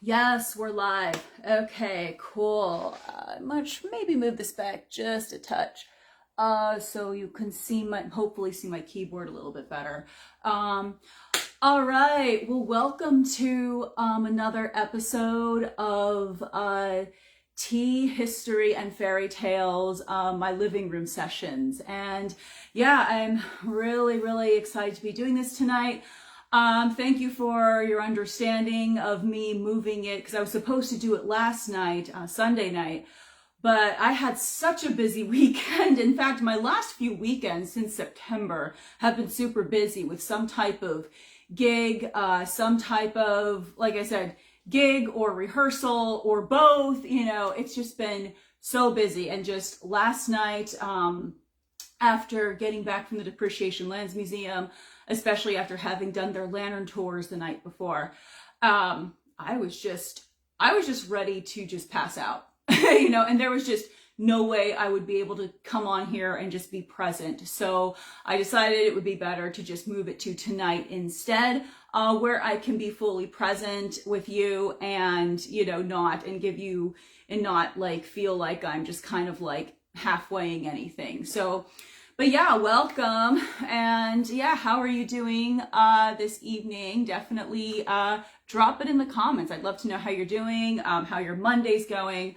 Yes, we're live. Okay, cool. Maybe move this back just a touch, so you can hopefully see my keyboard a little bit better. All right. Well, welcome to another episode of Tea, History, and Fairy Tales, my living room sessions. And yeah, I'm really excited to be doing this tonight. Thank you for your understanding of me moving it, because I was supposed to do it last night, Sunday night, but I had such a busy weekend. In fact, my last few weekends since September have been super busy with some type of gig, some type of, like I said, gig or rehearsal or both. You know, it's just been so busy. And just last night, after getting back from the Depreciation Lands Museum, especially after having done their lantern tours the night before, I was just ready to just pass out, you know, and there was just no way I would be able to come on here and just be present. So I decided it would be better to just move it to tonight instead, where I can be fully present with you and, you know, not like feel like I'm just kind of like halfwaying anything. So, but yeah, welcome. And yeah, how are you doing this evening? Definitely drop it in the comments. I'd love to know how you're doing, how your Monday's going.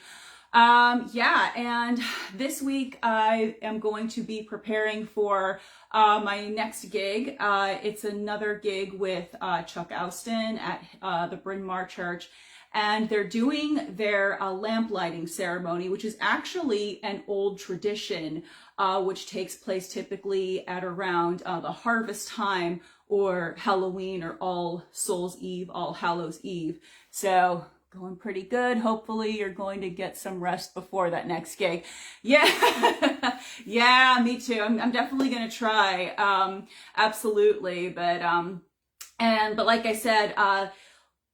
Yeah, and this week I am going to be preparing for my next gig. It's another gig with Chuck Austin at the Bryn Mawr Church. And they're doing their lamp lighting ceremony, which is actually an old tradition, which takes place typically at around the harvest time or Halloween or All Souls Eve, All Hallows Eve. So going pretty good. Hopefully you're going to get some rest before that next gig. Yeah, yeah, me too. I'm definitely going to try. Absolutely. But like I said,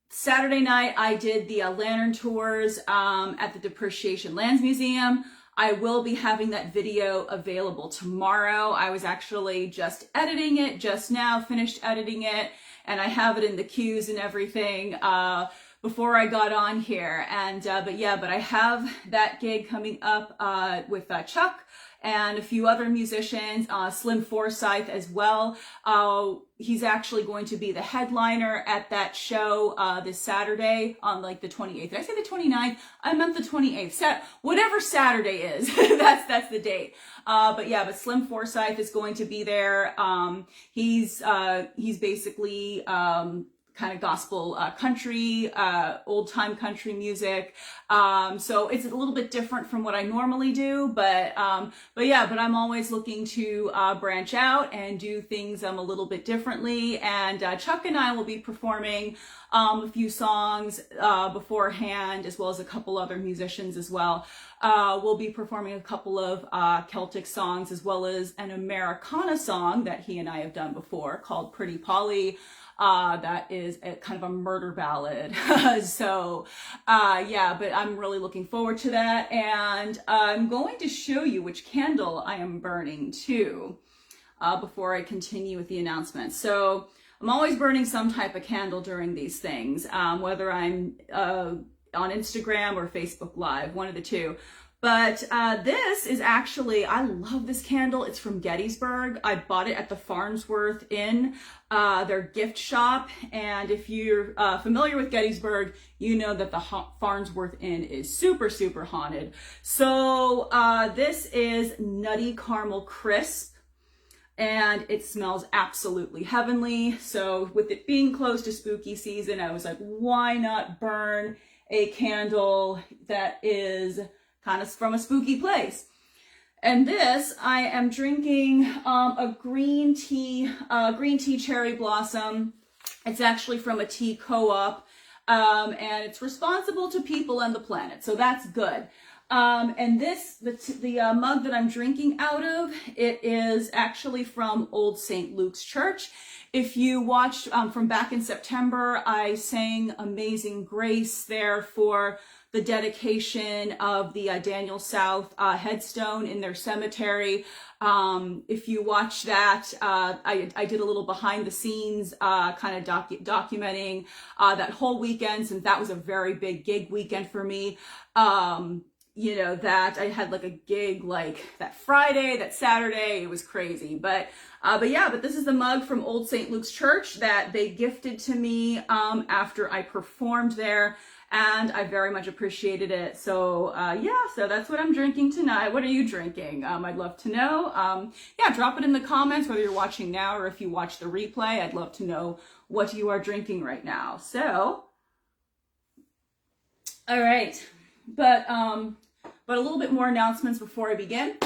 Saturday night, I did the lantern tours at the Depreciation Lands Museum. I will be having that video available tomorrow. I was actually just editing it just now, finished editing it, and I have it in the queues and everything before I got on here. And but I have that gig coming up with Chuck and a few other musicians, Slim Forsyth as well. He's actually going to be the headliner at that show this Saturday on like the 28th. Did I say the 29th? I meant the 28th. Whatever Saturday is, that's the date. But Slim Forsyth is going to be there. He's basically kind of gospel country, old time country music. So it's a little bit different from what I normally do, but I'm always looking to branch out and do things a little bit differently. And Chuck and I will be performing a few songs beforehand, as well as a couple other musicians as well. We'll be performing a couple of Celtic songs, as well as an Americana song that he and I have done before called Pretty Polly. That is a kind of a murder ballad. So, but I'm really looking forward to that. And I'm going to show you which candle I am burning too, before I continue with the announcement. So I'm always burning some type of candle during these things, whether I'm on Instagram or Facebook Live, one of the two. But this is actually, I love this candle. It's from Gettysburg. I bought it at the Farnsworth Inn, their gift shop. And if you're familiar with Gettysburg, you know that the Farnsworth Inn is super haunted. So this is Nutty Caramel Crisp, and it smells absolutely heavenly. So with it being close to spooky season, I was like, why not burn a candle that is kind of from a spooky place? And this, I am drinking a green tea cherry blossom. It's actually from a tea co-op, and it's responsible to people and the planet, so that's good. And this, the mug that I'm drinking out of, it is actually from Old St. Luke's Church. If you watched from back in September, I sang Amazing Grace there for the dedication of the Daniel South headstone in their cemetery. If you watch that, I did a little behind the scenes kind of documenting that whole weekend, since that was a very big gig weekend for me. You know, that I had like a gig like that Friday, that Saturday, it was crazy. But this is the mug from Old St. Luke's Church that they gifted to me after I performed there, and I very much appreciated it. So so that's what I'm drinking tonight. What are you drinking? I'd love to know. Drop it in the comments, whether you're watching now or if you watch the replay. I'd love to know what you are drinking right now. So, all right, but a little bit more announcements before I begin.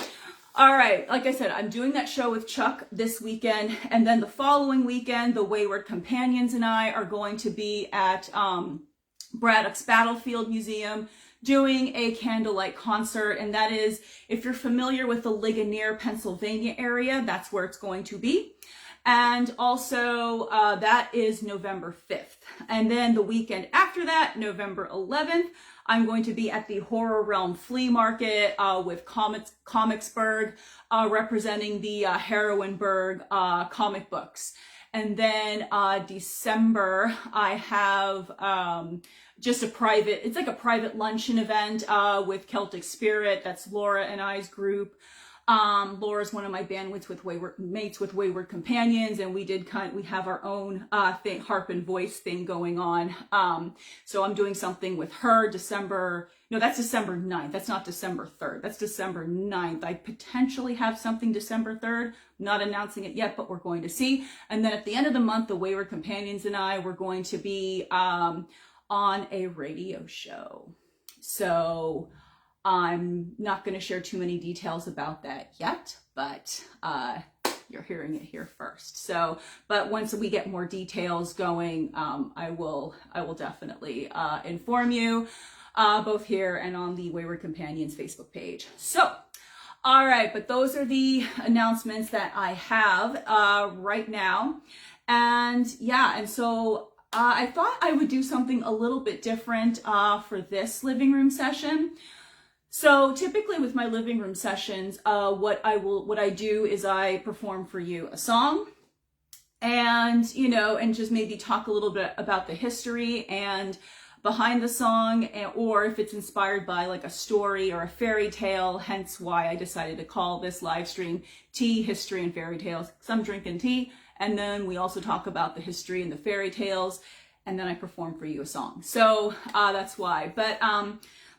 All right, like I said, I'm doing that show with Chuck this weekend, and then the following weekend, the Wayward Companions and I are going to be at Braddock's Battlefield Museum doing a candlelight concert, and that is, if you're familiar with the Ligonier, Pennsylvania area, that's where it's going to be. And also, that is November 5th. And then the weekend after that, November 11th, I'm going to be at the Horror Realm Flea Market with Comicsburg, representing the Heroineburg comic books. And then December, I have just it's like a private luncheon event with Celtic Spirit. That's Laura and I's group. Laura's one of my bandmates with Wayward Companions, and we have our own harp and voice thing going on. So I'm doing something with her that's December 9th. That's not December 3rd. That's December 9th. I potentially have something December 3rd. Not announcing it yet, but we're going to see. And then at the end of the month, the Wayward Companions and I, we're going to be on a radio show. So I'm not going to share too many details about that yet, but you're hearing it here first. So, but once we get more details going, I will definitely inform you, both here and on the Wayward Companions Facebook page. So, all right, but those are the announcements that I have right now. And so I thought I would do something a little bit different for this living room session. So typically with my living room sessions, what I do is I perform for you a song, and just maybe talk a little bit about the history and behind the song, or if it's inspired by like a story or a fairy tale, hence why I decided to call this live stream Tea, History, and Fairy Tales, because I'm drinking tea, and then we also talk about the history and the fairy tales, and then I perform for you a song. So that's why.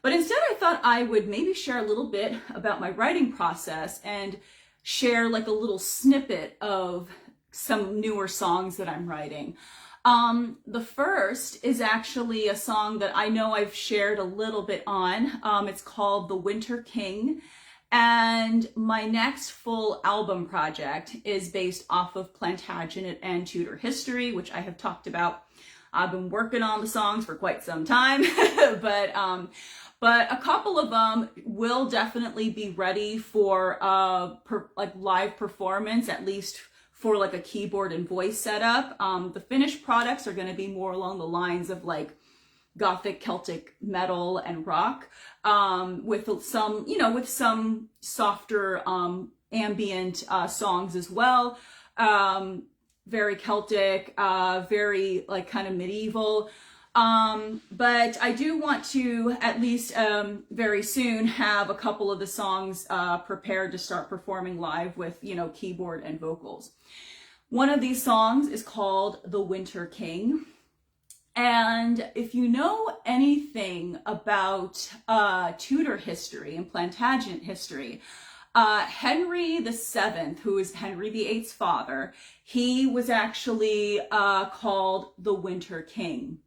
But instead I thought I would maybe share a little bit about my writing process and share like a little snippet of some newer songs that I'm writing. The first is actually a song that I know I've shared a little bit on. It's called The Winter King. And my next full album project is based off of Plantagenet and Tudor history, which I have talked about. I've been working on the songs for quite some time, but a couple of them will definitely be ready for like live performance, at least for like a keyboard and voice setup. The finished products are going to be more along the lines of like Gothic, Celtic metal and rock, with some softer ambient songs as well. Very Celtic, very like kind of medieval. But I do want to at least very soon have a couple of the songs prepared to start performing live with, keyboard and vocals. One of these songs is called The Winter King. And if you know anything about Tudor history and Plantagenet history, Henry VII, who is Henry VIII's father, he was actually called the Winter King,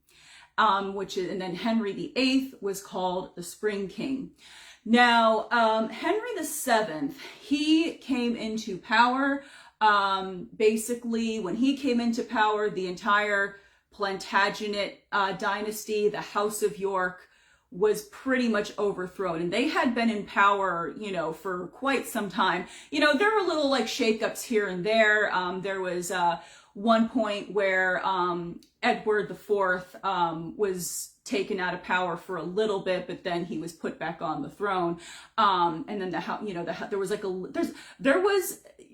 and then Henry VIII was called the Spring King. Now, Henry VII, he came into power. Basically, when he came into power, the entire Plantagenet dynasty, the House of York, was pretty much overthrown, and they had been in power, for quite some time. There were little like shakeups here and there. There was one point where Edward IV was taken out of power for a little bit, but then he was put back on the throne. And then there was like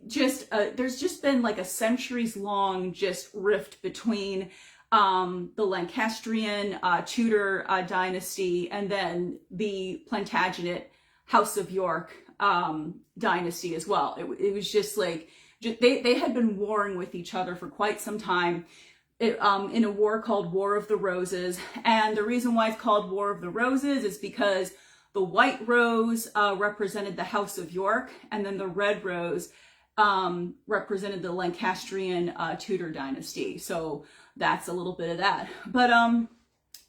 there's just been like a centuries long just rift between the Lancastrian Tudor dynasty and then the Plantagenet House of York dynasty as well. It was just like they had been warring with each other for quite some time. In a war called War of the Roses. And the reason why it's called War of the Roses is because the white rose represented the House of York, and then the red rose represented the Lancastrian Tudor dynasty. So that's a little bit of that. But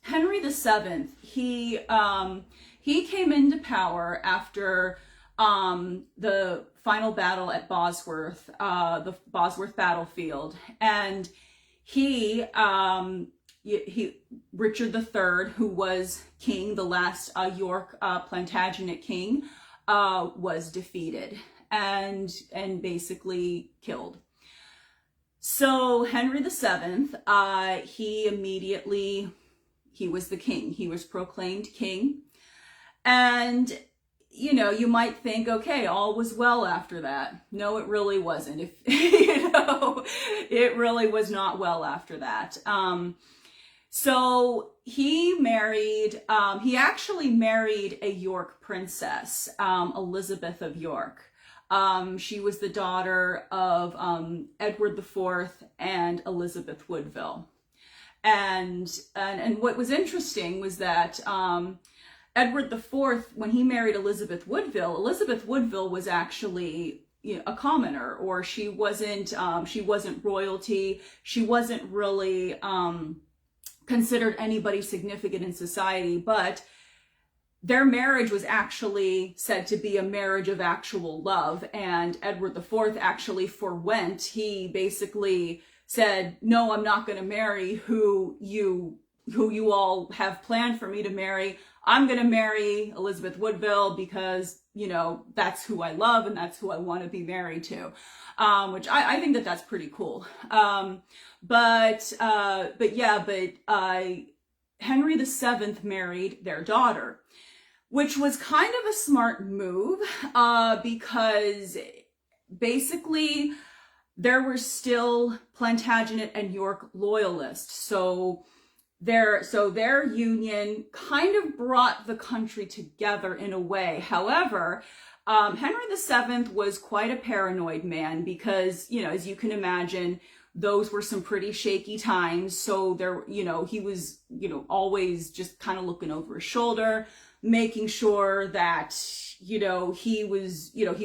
Henry VII, he came into power after the final battle at Bosworth, the Bosworth battlefield, and Richard III, who was king, the last York Plantagenet king, was defeated and basically killed. So Henry VII, he was the king. He was proclaimed king. And you might think, okay, all was well after that. No, it really wasn't. It really was not well after that. So he actually married a York princess, Elizabeth of York. She was the daughter of Edward IV and Elizabeth Woodville. And what was interesting was that Edward IV, when he married Elizabeth Woodville was actually a commoner, or she wasn't royalty. She wasn't really considered anybody significant in society, but their marriage was actually said to be a marriage of actual love. And Edward IV actually forwent. He basically said, no, I'm not going to marry who you all have planned for me to marry. I'm going to marry Elizabeth Woodville because, that's who I love and that's who I want to be married to, which I think that's pretty cool. But Henry VII married their daughter, which was kind of a smart move, because basically there were still Plantagenet and York loyalists. So their union kind of brought the country together in a way. However, Henry VII was quite a paranoid man because, as you can imagine, those were some pretty shaky times. So he was, always just kind of looking over his shoulder, making sure that, he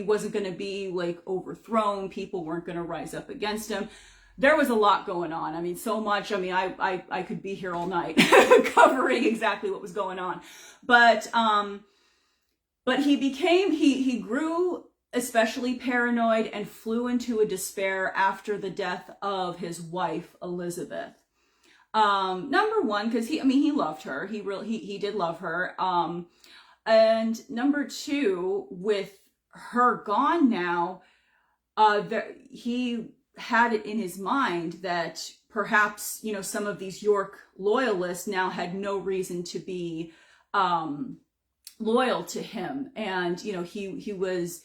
wasn't going to be like overthrown. People weren't going to rise up against him. There was a lot going on. I mean, so much. I mean, I could be here all night covering exactly what was going on. But he grew especially paranoid and flew into a despair after the death of his wife, Elizabeth. Number one, because he loved her. He did love her. And number two, with her gone now, he had it in his mind that perhaps, some of these York loyalists now had no reason to be loyal to him. And, he was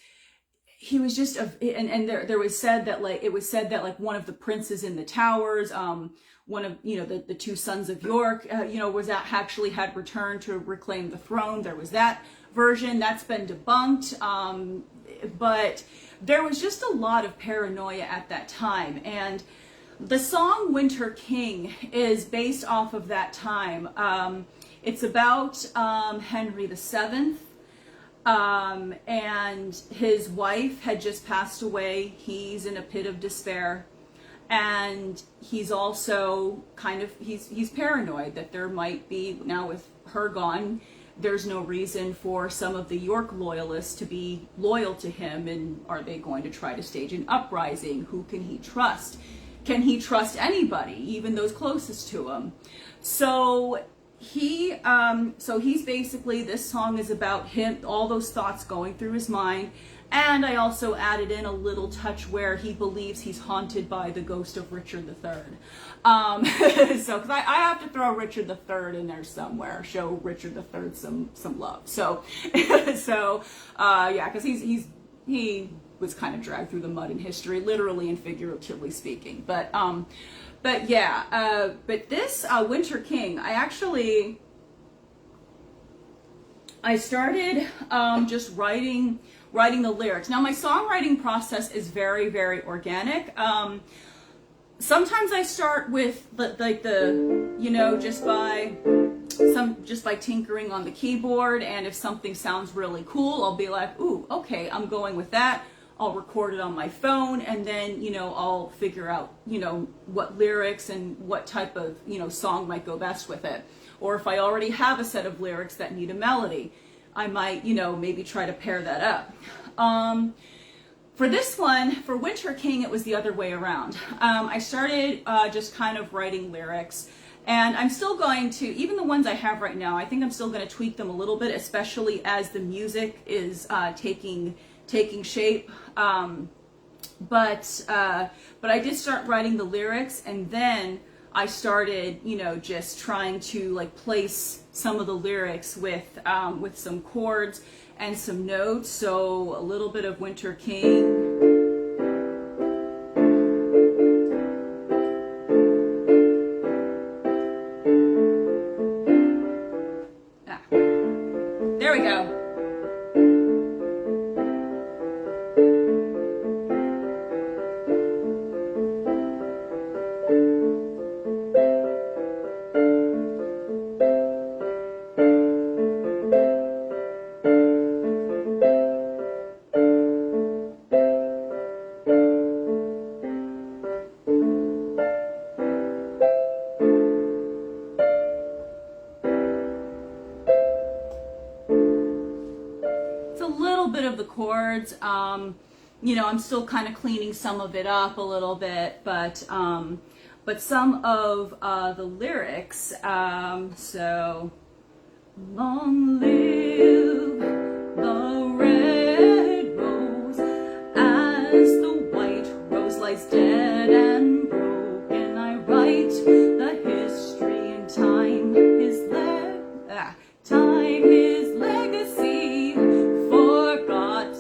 just, there was said that one of the princes in the towers, one of, the two sons of York, actually had returned to reclaim the throne. There was that version that's been debunked. But there was just a lot of paranoia at that time. And the song Winter King is based off of that time. It's about Henry VII. And his wife had just passed away. He's in a pit of despair. And he's also he's paranoid that there might be, now with her gone, there's no reason for some of the York loyalists to be loyal to him. And are they going to try to stage an uprising? Who can he trust? Can he trust anybody, even those closest to him? So he's basically, this song is about him, all those thoughts going through his mind. And I also added in a little touch where he believes he's haunted by the ghost of Richard III. So, because I have to throw Richard III in there somewhere, show Richard III some love. So, yeah, because he was kind of dragged through the mud in history, literally and figuratively speaking. But yeah, but this Winter King, I started just writing the lyrics. Now my songwriting process is very, very organic. Sometimes I start with just by tinkering on the keyboard, and if something sounds really cool, I'll be like, ooh, okay, I'm going with that. I'll record it on my phone, and then, I'll figure out, what lyrics and what type of, song might go best with it. Or if I already have a set of lyrics that need a melody, I might, maybe try to pair that up. For this one, for Winter King, it was the other way around. I started just kind of writing lyrics, and I'm still going to, even the ones I have right now, I think I'm still going to tweak them a little bit, especially as the music is taking shape. But I did start writing the lyrics, and then I started, just trying to place some of the lyrics with some chords and some notes. So a little bit of Winter King. There we go. Of the chords, I'm still kind of cleaning some of it up a little bit, but some of the lyrics, so long live the red rose as the white rose lies dead and broken. I write the history in time, his legacy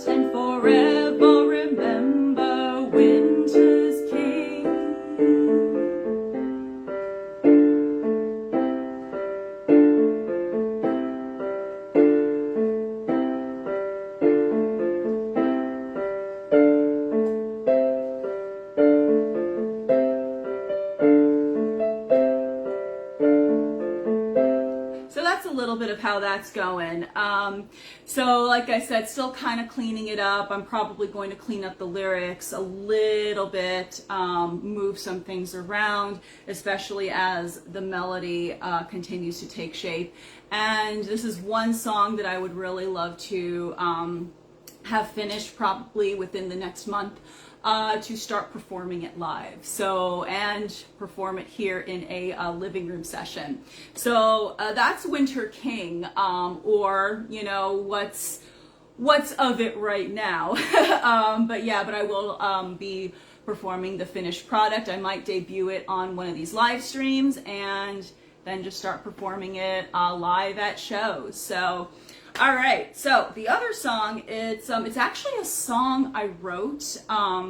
and forever remember Winter's King. So that's a little bit of how that's going. So like I said, still kind of cleaning it up. I'm probably going to clean up the lyrics a little bit, move some things around, especially as the melody continues to take shape. And this is one song that I would really love to have finished probably within the next month. To start performing it live, and perform it here in a living room session. So that's Winter King, or what's of it right now. But I will be performing the finished product. I might debut it on one of these live streams, and then just start performing it live at shows. So. All right, so the other song, it's actually a song I wrote a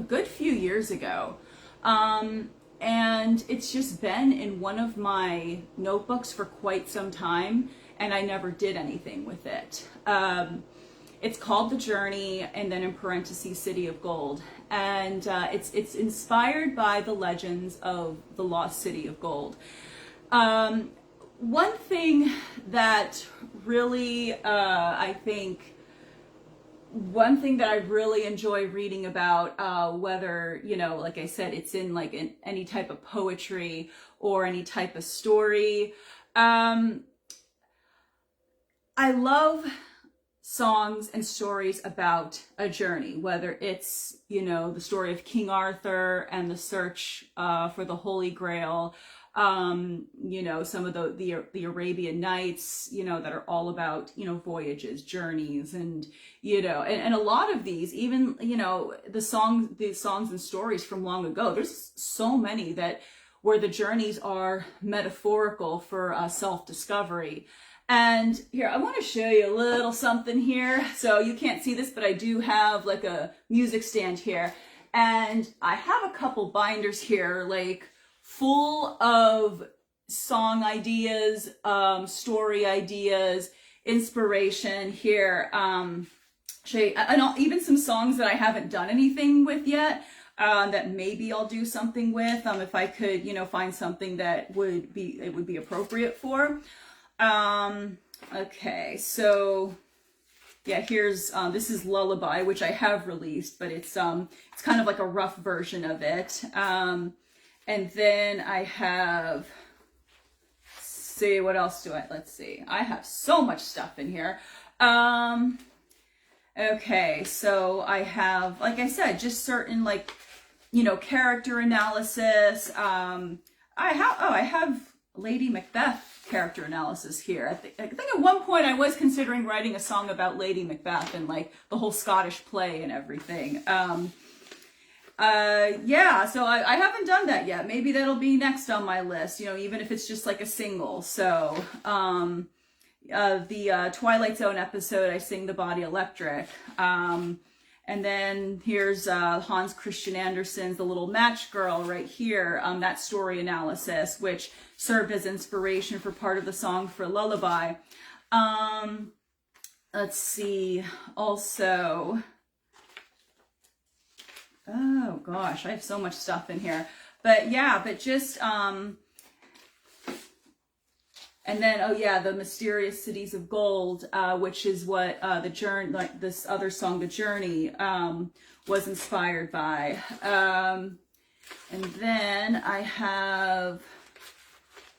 good few years ago, and it's just been in one of my notebooks for quite some time, and I never did anything with it. It's called The Journey, and then in parentheses, City of Gold, and it's inspired by the legends of the lost City of Gold. One thing that really, one thing that I really enjoy reading about, whether, like I said, it's in any type of poetry or any type of story. I love songs and stories about a journey, whether it's, the story of King Arthur and the search for the Holy Grail, you know, some of the Arabian Nights, you know, that are all about, you know, voyages, journeys, and, you know, and a lot of these, even, you know, the songs and stories from long ago, there's so many that where the journeys are metaphorical for self-discovery. And here, I want to show you a little something here. So you can't see this, but I do have like a music stand here. And I have a couple binders here, like full of song ideas, story ideas, inspiration here. Show you, and even some songs that I haven't done anything with yet, that maybe I'll do something with, if I could, you know, find something that would be appropriate for. Okay, so yeah, here's, this is Lullaby, which I have released, but it's kind of like a rough version of it. And then I have, see, what else let's see. I have so much stuff in here. Okay, so I have, like I said, just certain, like, you know, character analysis. I have Lady Macbeth character analysis here. I think at one point I was considering writing a song about Lady Macbeth and like the whole Scottish play and everything. Yeah, so I haven't done that yet. Maybe that'll be next on my list, you know, even if it's just like a single. So, the Twilight Zone episode, I sing The Body Electric. And then here's Hans Christian Andersen's The Little Match Girl right here, that story analysis, which served as inspiration for part of the song for Lullaby. Let's see, also, oh gosh, I have so much stuff in here. But yeah, but just, and then, oh yeah, the Mysterious Cities of Gold, which is what the journey, like this other song, The Journey, was inspired by. And then I have,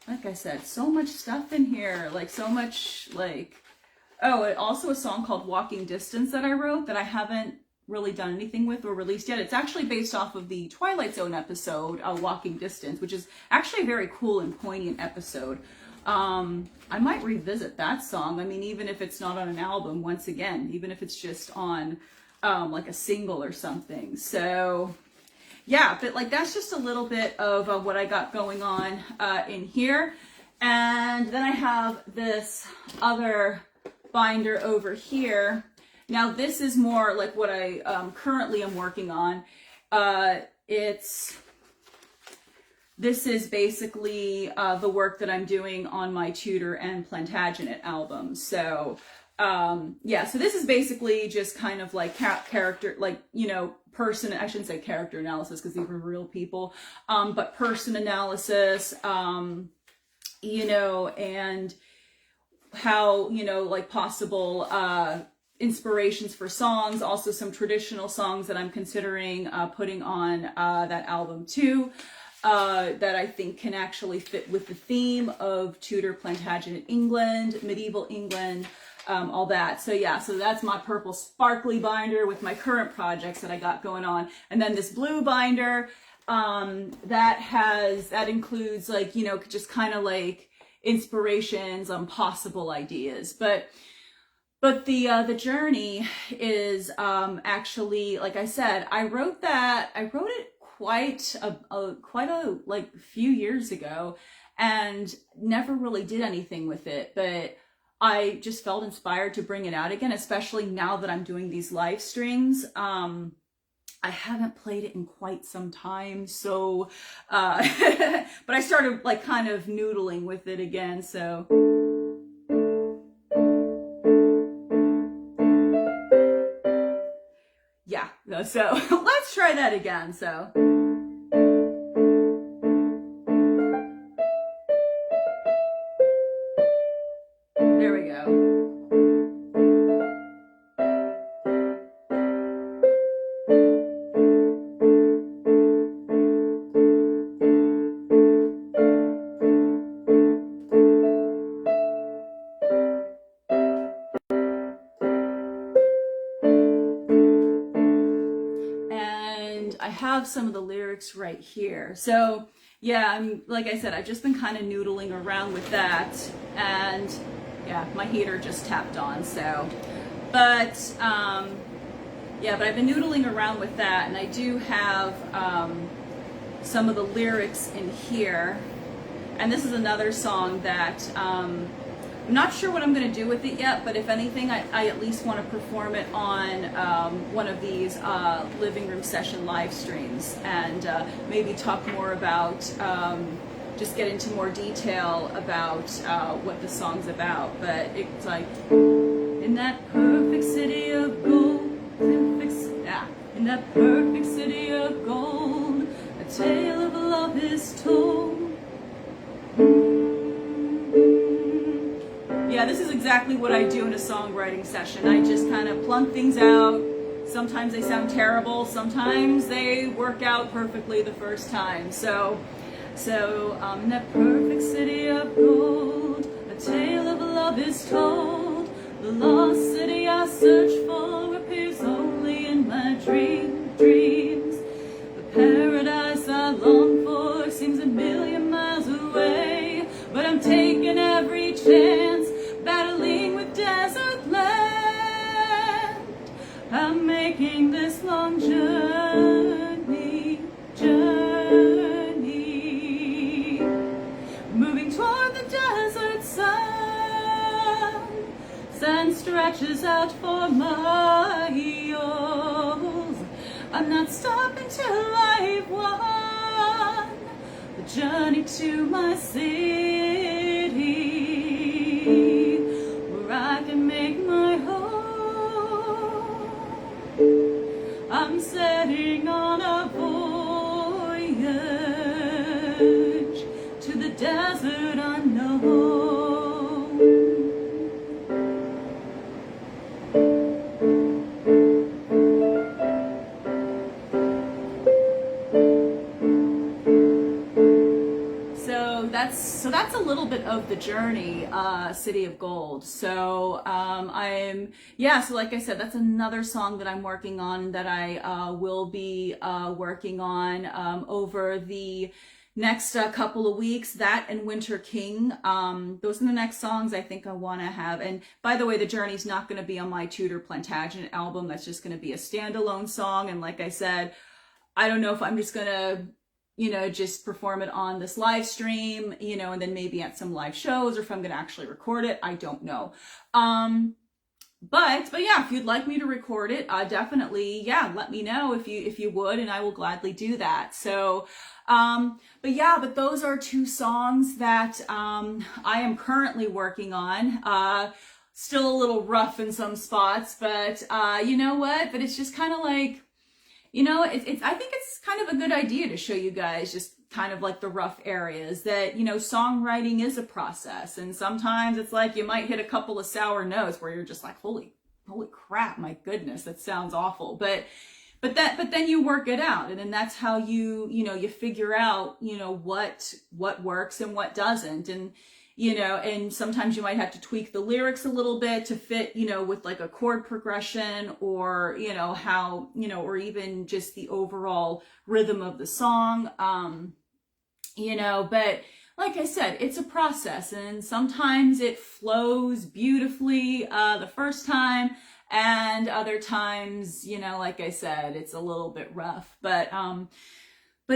like I said, so much stuff in here, like so much, like, oh, and also a song called Walking Distance that I wrote that I haven't really done anything with or released yet. It's actually based off of the Twilight Zone episode, Walking Distance, which is actually a very cool and poignant episode. I might revisit that song. I mean, even if it's not on an album, once again, even if it's just on, like a single or something. So yeah, but like, that's just a little bit of what I got going on, in here. And then I have this other binder over here. Now this is more like what I, currently am working on. This is basically the work that I'm doing on my Tudor and Plantagenet album. So, yeah, so this is basically just kind of like character, like, you know, person, I shouldn't say character analysis because these were real people, but person analysis, you know, and how, you know, like possible inspirations for songs, also some traditional songs that I'm considering putting on that album too. That I think can actually fit with the theme of Tudor, Plantagenet England, medieval England, all that. So yeah, so that's my purple sparkly binder with my current projects that I got going on. And then this blue binder, that includes like, you know, just kind of like inspirations on possible ideas. But the journey is, actually, like I said, I wrote it quite a like few years ago and never really did anything with it, but I just felt inspired to bring it out again, especially now that I'm doing these live streams. I haven't played it in quite some time, so but I started like kind of noodling with it again, so yeah, so let's try that again. So there we go. And I have some of the lyrics right here. So yeah, like I said, I've just been kind of noodling around with that, and yeah, my heater just tapped on, so, but, yeah, but I've been noodling around with that, and I do have some of the lyrics in here, and this is another song that I'm not sure what I'm going to do with it yet, but if anything, I at least want to perform it on one of these living room session live streams, and maybe talk more about, just get into more detail about what the song's about. But it's like, in that perfect city of gold, in that perfect city of gold, a tale of love is told. Yeah, this is exactly what I do in a songwriting session. I just kind of plunk things out. Sometimes they sound terrible, sometimes they work out perfectly the first time. So in that perfect city of gold, a tale of love is told. The lost city I search for appears only in my dreams. The paradise I long for seems a million miles away, but I'm taking every chance, battling with desert land. I'm making this long journey, moving toward the desert sun. Sand stretches out for miles. I'm not stopping till I've won the journey to my city, where I can make my home. I'm setting on a voyage to the desert unknown. So that's a little bit of the journey, City of Gold. So so like I said, that's another song that I'm working on, that I will be working on over the next couple of weeks. That and Winter King, those are the next songs I think I want to have. And by the way, the journey's not going to be on my Tudor Plantagenet album. That's just going to be a standalone song. And like I said, I don't know if I'm just going to just perform it on this live stream, and then maybe at some live shows, or if I'm going to actually record it, I don't know. But yeah, if you'd like me to record it, definitely, yeah, let me know if you would, and I will gladly do that. So, but those are two songs that, I am currently working on. Still a little rough in some spots, but, you know what? But it's just kind of like, I think it's kind of a good idea to show you guys just kind of like the rough areas, that, songwriting is a process. And sometimes it's like you might hit a couple of sour notes where you're just like, holy crap, my goodness, that sounds awful. But then you work it out. And then that's how you figure out, what works and what doesn't. And, and sometimes you might have to tweak the lyrics a little bit to fit, with like a chord progression, or, how, or even just the overall rhythm of the song. But like I said, it's a process, and sometimes it flows beautifully, the first time, and other times, like I said, it's a little bit rough, but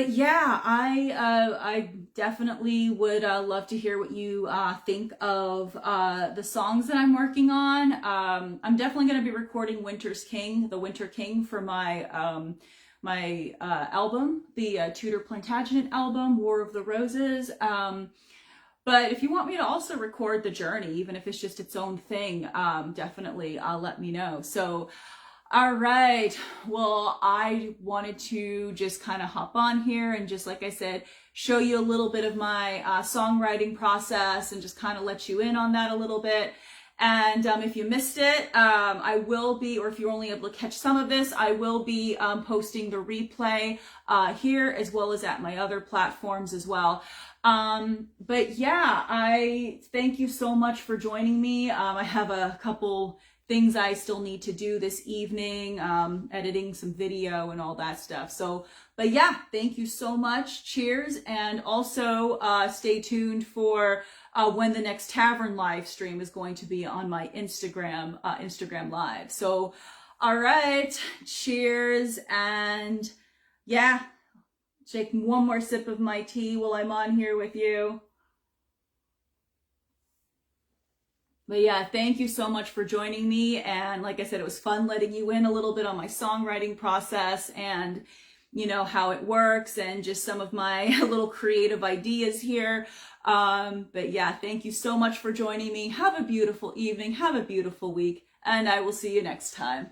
yeah, I definitely would love to hear what you think of the songs that I'm working on. I'm definitely going to be recording the Winter King for my my album, the Tudor Plantagenet album, War of the Roses. But if you want me to also record the journey, even if it's just its own thing, definitely let me know. So, all right, well, I wanted to just kind of hop on here and just, like I said, show you a little bit of my songwriting process, and just kind of let you in on that a little bit. And if you missed it, I will be, or if you're only able to catch some of this, I will be posting the replay here, as well as at my other platforms as well. But yeah, I thank you so much for joining me. I have a couple things I still need to do this evening, editing some video and all that stuff. So, but yeah, thank you so much. Cheers. And also stay tuned for when the next tavern live stream is going to be on my Instagram live. So, all right, cheers. And yeah, take one more sip of my tea while I'm on here with you. But yeah, thank you so much for joining me. And like I said, it was fun letting you in a little bit on my songwriting process and, you know, how it works and just some of my little creative ideas here. But yeah, thank you so much for joining me. Have a beautiful evening. Have a beautiful week. And I will see you next time.